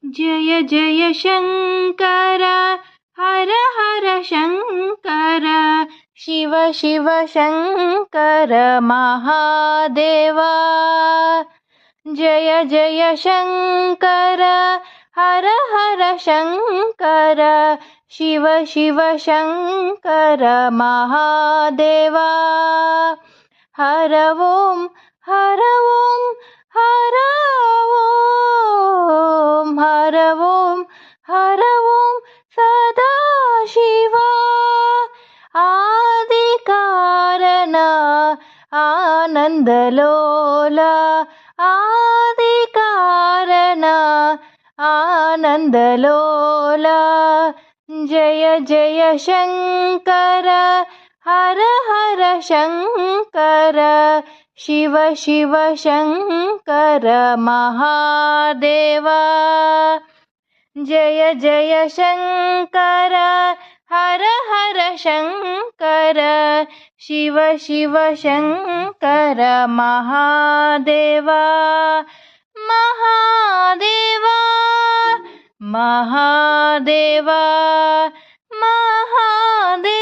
जय जय शङ्कर हर हर शङ्कर शिव शिव शङ्कर महादेवा जय जय शङ्कर हर हर शङ्कर शिव शिव शङ्कर महादेवा हर ओं हर ओं हर ओं हर ओं हर ओं सदा शिवा आदिकारण आनन्दलोला आदिकारण आनन्दलोला जय जय शङ्कर हर हर शङ्कर शिव शिव शङ्कर महादेवा जय जय शङ्कर हर हर शङ्कर शिव शिव शङ्कर महादेवा महादेवा महादेवा महादेवा।